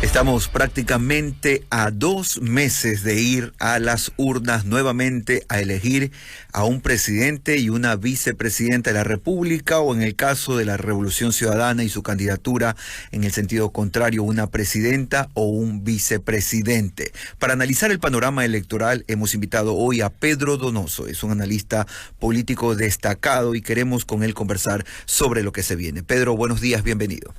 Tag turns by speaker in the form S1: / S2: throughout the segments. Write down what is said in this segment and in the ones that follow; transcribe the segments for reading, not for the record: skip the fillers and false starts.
S1: Estamos prácticamente a 2 meses de ir a las urnas nuevamente a elegir a un presidente y una vicepresidenta de la República, o en el caso de la Revolución Ciudadana y su candidatura, en el sentido contrario, una presidenta o un vicepresidente. Para analizar el panorama electoral hemos invitado hoy a Pedro Donoso. Es un analista político destacado y queremos con él conversar sobre lo que se viene. Pedro, buenos días, bienvenido.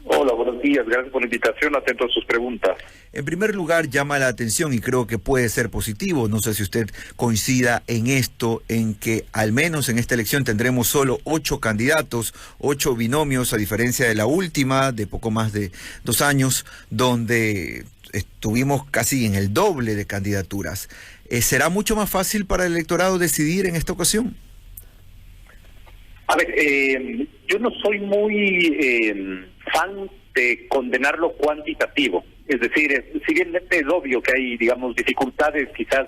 S2: Hola, buenos días, gracias por la invitación, atento a sus preguntas.
S1: En primer lugar, llama la atención y creo que puede ser positivo, no sé si usted coincida en esto, en que al menos en esta elección tendremos solo 8 candidatos, 8 binomios, a diferencia de la última, de poco más de 2 años, donde estuvimos casi en el doble de candidaturas. ¿Será mucho más fácil para el electorado decidir en esta ocasión?
S2: A ver, yo no soy muy fan de condenar lo cuantitativo. Es decir, si bien es obvio que hay, digamos, dificultades quizás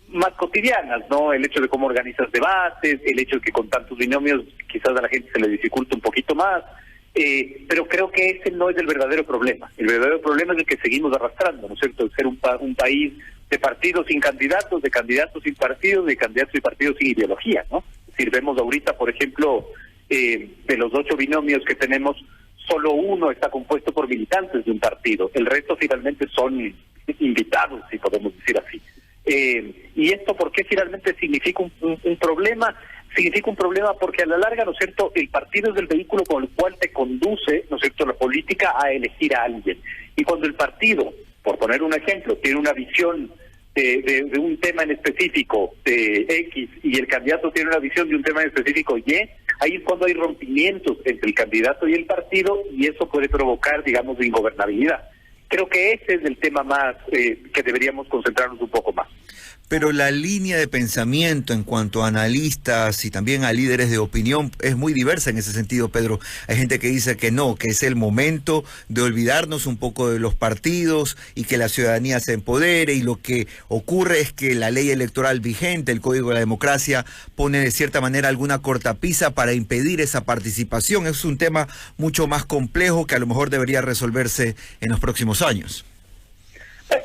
S2: más cotidianas, ¿no? El hecho de cómo organizas debates, el hecho de que con tantos binomios quizás a la gente se le dificulta un poquito más, pero creo que ese no es el verdadero problema. El verdadero problema es el que seguimos arrastrando, ¿no es cierto? De ser un país de partidos sin candidatos, de candidatos sin partidos, de candidatos y partidos sin ideología, ¿no? Es decir, vemos ahorita, por ejemplo, de los 8 binomios que tenemos, solo uno está compuesto por militantes de un partido. El resto finalmente son invitados, si podemos decir así. ¿Y esto por qué finalmente significa un problema? Significa un problema porque a la larga, ¿no es cierto?, el partido es el vehículo con el cual te conduce, ¿no es cierto?, la política a elegir a alguien. Y cuando el partido, por poner un ejemplo, tiene una visión de un tema en específico, de X, y el candidato tiene una visión de un tema en específico, Y, ahí es cuando hay rompimientos entre el candidato y el partido, y eso puede provocar, digamos, ingobernabilidad. Creo que ese es el tema más que deberíamos concentrarnos un poco más.
S1: Pero la línea de pensamiento en cuanto a analistas y también a líderes de opinión es muy diversa en ese sentido, Pedro. Hay gente que dice que no, que es el momento de olvidarnos un poco de los partidos y que la ciudadanía se empodere, y lo que ocurre es que la ley electoral vigente, el Código de la Democracia, pone de cierta manera alguna cortapisa para impedir esa participación. Es un tema mucho más complejo que a lo mejor debería resolverse en los próximos años.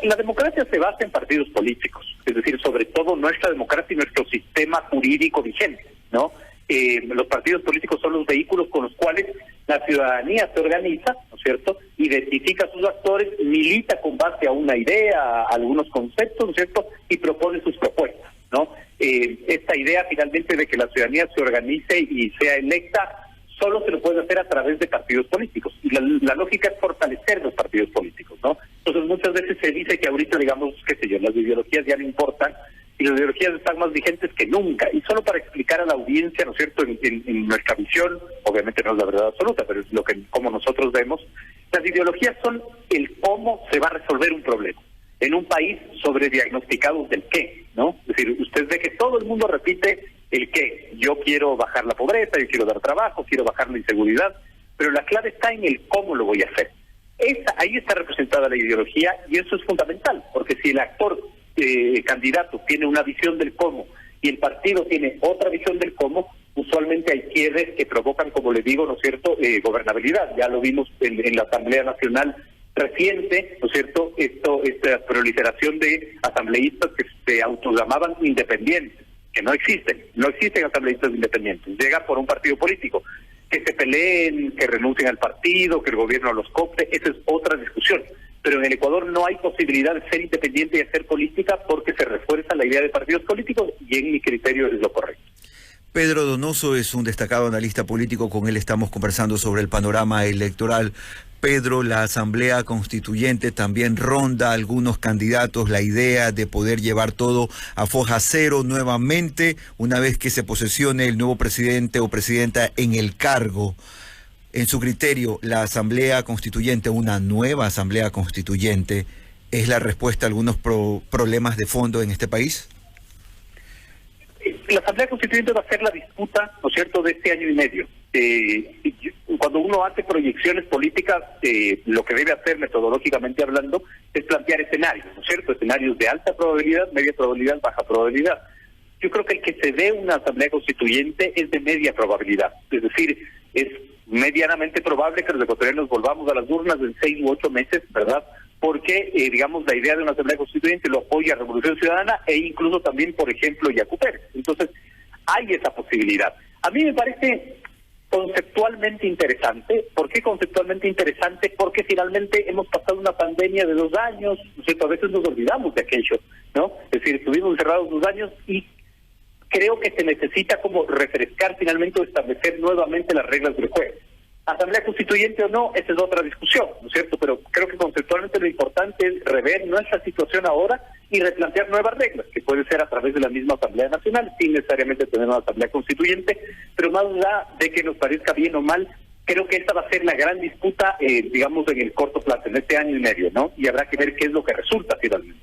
S2: La democracia se basa en partidos políticos, es decir, sobre todo nuestra democracia y nuestro sistema jurídico vigente, ¿no? Los partidos políticos son los vehículos con los cuales la ciudadanía se organiza, ¿no es cierto?, identifica a sus actores, milita con base a una idea, a algunos conceptos, ¿no es cierto?, y propone sus propuestas, ¿no? Esta idea finalmente de que la ciudadanía se organice y sea electa solo se lo puede hacer a través de partidos políticos. Y la lógica es fortalecer los partidos políticos, ¿no? Entonces muchas veces se dice que ahorita, digamos, qué sé yo, las ideologías ya no importan, y las ideologías están más vigentes que nunca. Y solo para explicar a la audiencia, ¿no es cierto?, en nuestra visión, obviamente no es la verdad absoluta, pero es lo que como nosotros vemos, las ideologías son el cómo se va a resolver un problema. En un país sobrediagnosticados del qué, ¿no? Es decir, usted ve que todo el mundo repite el qué. Yo quiero bajar la pobreza, yo quiero dar trabajo, quiero bajar la inseguridad, pero la clave está en el cómo lo voy a hacer. Ahí está representada la ideología, y eso es fundamental, porque si el actor candidato tiene una visión del cómo y el partido tiene otra visión del cómo, usualmente hay quiebres que provocan, como le digo, ¿no es cierto?, gobernabilidad. Ya lo vimos en la Asamblea Nacional reciente, ¿no es cierto?, esta proliferación de asambleístas que se autollamaban independientes, que no existen asambleístas independientes, llegan por un partido político. Que se peleen, que renuncien al partido, que el gobierno los copte, esa es otra discusión. Pero en el Ecuador no hay posibilidad de ser independiente y hacer política porque se refuerza la idea de partidos políticos, y en mi criterio es lo correcto.
S1: Pedro Donoso es un destacado analista político, con él estamos conversando sobre el panorama electoral. Pedro, la Asamblea Constituyente también ronda algunos candidatos la idea de poder llevar todo a foja cero nuevamente una vez que se posesione el nuevo presidente o presidenta en el cargo. En su criterio, ¿la Asamblea Constituyente, una nueva Asamblea Constituyente, es la respuesta a algunos problemas de fondo en este país?
S2: La Asamblea Constituyente va a ser la disputa, ¿no es cierto?, de este año y medio. Cuando uno hace proyecciones políticas, lo que debe hacer metodológicamente hablando es plantear escenarios, ¿no es cierto?, escenarios de alta probabilidad, media probabilidad, baja probabilidad. Yo creo que el que se dé una Asamblea Constituyente es de media probabilidad, es decir, es medianamente probable que los ecuatorianos volvamos a las urnas en 6 u 8 meses, ¿verdad? Porque, digamos, la idea de una asamblea constituyente lo apoya Revolución Ciudadana e incluso también, por ejemplo, Yacu Pérez. Entonces, hay esa posibilidad. A mí me parece conceptualmente interesante. ¿Por qué conceptualmente interesante? Porque finalmente hemos pasado una pandemia de 2 años, ¿no es cierto? A veces nos olvidamos de aquello, ¿no? Es decir, estuvimos encerrados 2 años y creo que se necesita como refrescar finalmente o establecer nuevamente las reglas del juego. Asamblea constituyente o no, esa es otra discusión, ¿no es cierto? Pero creo que conceptualmente lo importante es rever nuestra situación ahora y replantear nuevas reglas, que puede ser a través de la misma Asamblea Nacional, sin necesariamente tener una Asamblea Constituyente, pero más allá de que nos parezca bien o mal, creo que esta va a ser la gran disputa, digamos, en el corto plazo, en este año y medio, ¿no? Y habrá que ver qué es lo que resulta finalmente.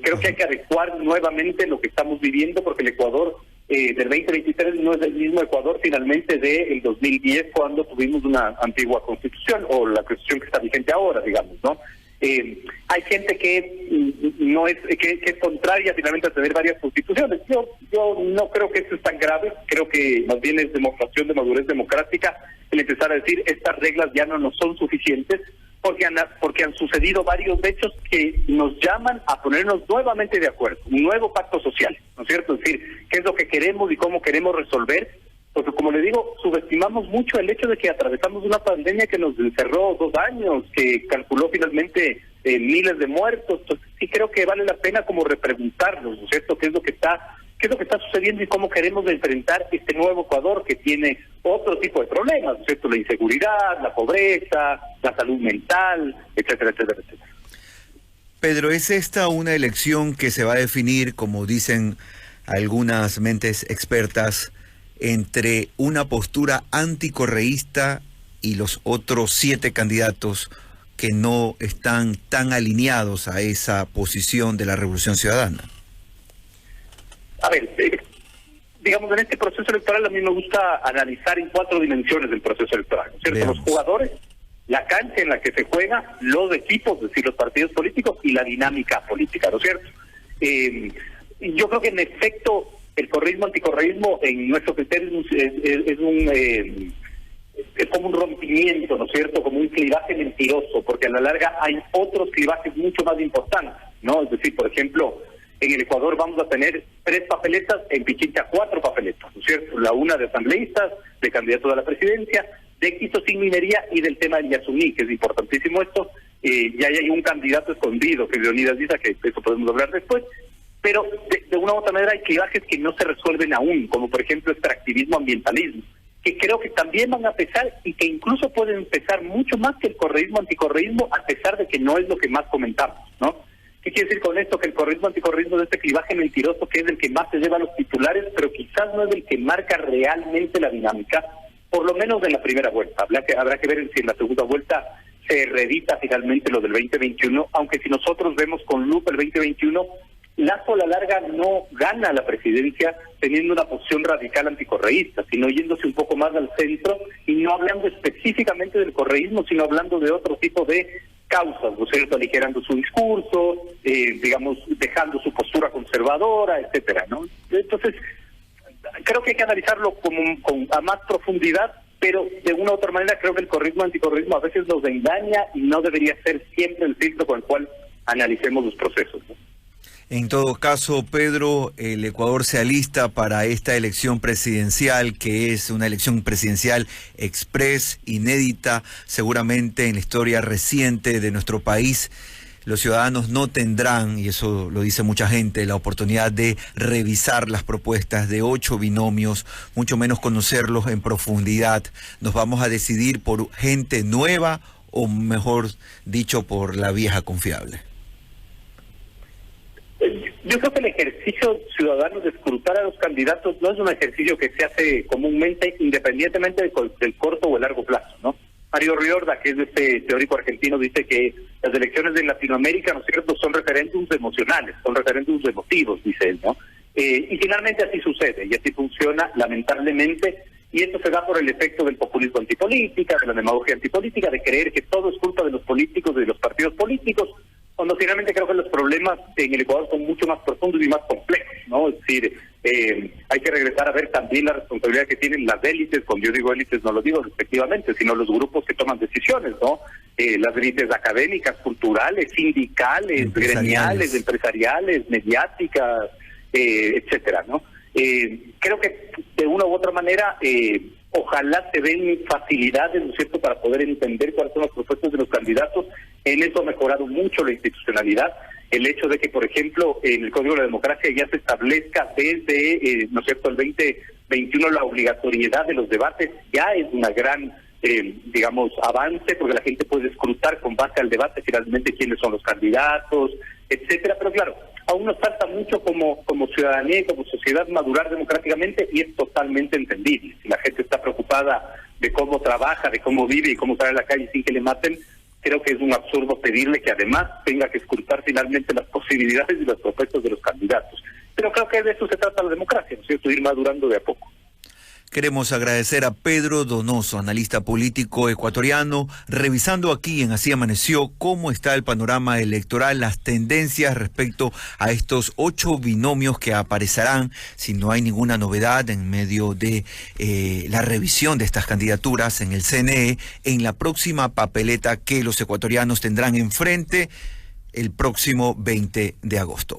S2: Creo que hay que adecuar nuevamente lo que estamos viviendo, porque el Ecuador del 2023 no es el mismo Ecuador finalmente del 2010, cuando tuvimos una antigua constitución, o la constitución que está vigente ahora, digamos, ¿no? Hay gente que no es que es contraria finalmente a tener varias constituciones. Yo no creo que eso es tan grave, creo que más bien es demostración de madurez democrática el empezar a decir estas reglas ya no nos son suficientes, porque han sucedido varios hechos que nos llaman a ponernos nuevamente de acuerdo, un nuevo pacto social, ¿no es cierto? Es decir, qué es lo que queremos y cómo queremos resolver, porque como le digo, subestimamos mucho el hecho de que atravesamos una pandemia que nos encerró 2 años, que calculó finalmente miles de muertos. Entonces sí creo que vale la pena como repreguntarnos, ¿no es cierto? ¿Qué es lo que está sucediendo y cómo queremos enfrentar este nuevo Ecuador que tiene otro tipo de problemas, ¿no es cierto? La inseguridad, la pobreza, la salud mental, etcétera, etcétera, etcétera.
S1: Pedro, ¿es esta una elección que se va a definir, como dicen algunas mentes expertas, entre una postura anticorreísta y los otros 7 candidatos que no están tan alineados a esa posición de la Revolución Ciudadana?
S2: A ver, digamos, en este proceso electoral a mí me gusta analizar en 4 dimensiones del proceso electoral, ¿no es cierto? Veamos. Los jugadores, la cancha en la que se juega, los equipos, es decir, los partidos políticos y la dinámica política, ¿no es cierto? Yo creo que en efecto el correísmo, anticorreísmo, en nuestro criterio es como un rompimiento, ¿no es cierto? Como un clivaje mentiroso, porque a la larga hay otros clivajes mucho más importantes, ¿no? Es decir, por ejemplo, en el Ecuador vamos a tener 3 papeletas, en Pichincha 4 papeletas, ¿no es cierto? La una de asambleístas, de candidatos a la presidencia, de Quito sin minería y del tema del Yasuní, que es importantísimo esto. Ya hay un candidato escondido, que es Leonidas Diza, que eso podemos hablar después, pero de una u otra manera hay clivajes que no se resuelven aún, como por ejemplo extractivismo, ambientalismo, que creo que también van a pesar y que incluso pueden pesar mucho más que el correísmo, anticorreísmo, a pesar de que no es lo que más comentamos, ¿no? ¿Qué quiere decir con esto? Que el correísmo, anticorreísmo es este clivaje mentiroso que es el que más se lleva a los titulares, pero quizás no es el que marca realmente la dinámica, por lo menos en la primera vuelta. Habrá que ver si en la segunda vuelta se reedita finalmente lo del 2021, aunque si nosotros vemos con lupa el 2021, Lazo a la larga no gana la presidencia teniendo una posición radical anticorreísta, sino yéndose un poco más al centro y no hablando específicamente del correísmo, sino hablando de otro tipo de causas, ¿no es cierto? Aligerando su discurso, digamos, dejando su postura conservadora, etcétera, ¿no? Entonces, creo que hay que analizarlo a más profundidad, pero de una u otra manera creo que el correísmo, anticorreísmo a veces nos engaña y no debería ser siempre el filtro con el cual analicemos los procesos, ¿no?
S1: En todo caso, Pedro, el Ecuador se alista para esta elección presidencial, que es una elección presidencial express, inédita, seguramente en la historia reciente de nuestro país. Los ciudadanos no tendrán, y eso lo dice mucha gente, la oportunidad de revisar las propuestas de 8 binomios, mucho menos conocerlos en profundidad. Nos vamos a decidir por gente nueva o, mejor dicho, por la vieja confiable.
S2: Yo creo que el ejercicio ciudadano de escrutar a los candidatos no es un ejercicio que se hace comúnmente, independientemente del corto o el largo plazo, ¿no? Mario Riorda, que es este teórico argentino, dice que las elecciones en Latinoamérica, ¿no es cierto?, son referéndums emocionales, son referéndums emotivos, dice él, ¿no? Y finalmente así sucede, y así funciona, lamentablemente, y esto se da por el efecto del populismo antipolítica, de la demagogia antipolítica, de creer que todo es culpa de los políticos, de los partidos políticos, cuando finalmente creo que los problemas en el Ecuador son mucho más profundos y más complejos, ¿no? Es decir, Hay que regresar a ver también la responsabilidad que tienen las élites. Cuando yo digo élites no lo digo respectivamente, sino los grupos que toman decisiones, ¿no? Las élites académicas, culturales, sindicales, gremiales, empresariales, mediáticas, etcétera, ¿no? Creo que de una u otra manera ojalá se den facilidades, ¿no es cierto?, para poder entender cuáles son las propuestas de los candidatos. En eso ha mejorado mucho la institucionalidad. El hecho de que, por ejemplo, en el Código de la Democracia ya se establezca desde, ¿no es cierto?, el 2021 la obligatoriedad de los debates, ya es una gran, digamos, avance, porque la gente puede escrutar con base al debate finalmente quiénes son los candidatos, etcétera. Pero claro, aún nos falta mucho como ciudadanía y como sociedad madurar democráticamente, y es totalmente entendible. Si la gente está preocupada de cómo trabaja, de cómo vive y cómo sale a la calle sin que le maten, creo que es un absurdo pedirle que además tenga que escrutar finalmente las posibilidades y las propuestas de los candidatos. Pero creo que de eso se trata la democracia, ¿no es cierto?, ir madurando de a poco.
S1: Queremos agradecer a Pedro Donoso, analista político ecuatoriano, revisando aquí en Así Amaneció cómo está el panorama electoral, las tendencias respecto a estos 8 binomios que aparecerán, si no hay ninguna novedad, en medio de la revisión de estas candidaturas en el CNE, en la próxima papeleta que los ecuatorianos tendrán enfrente el próximo 20 de agosto.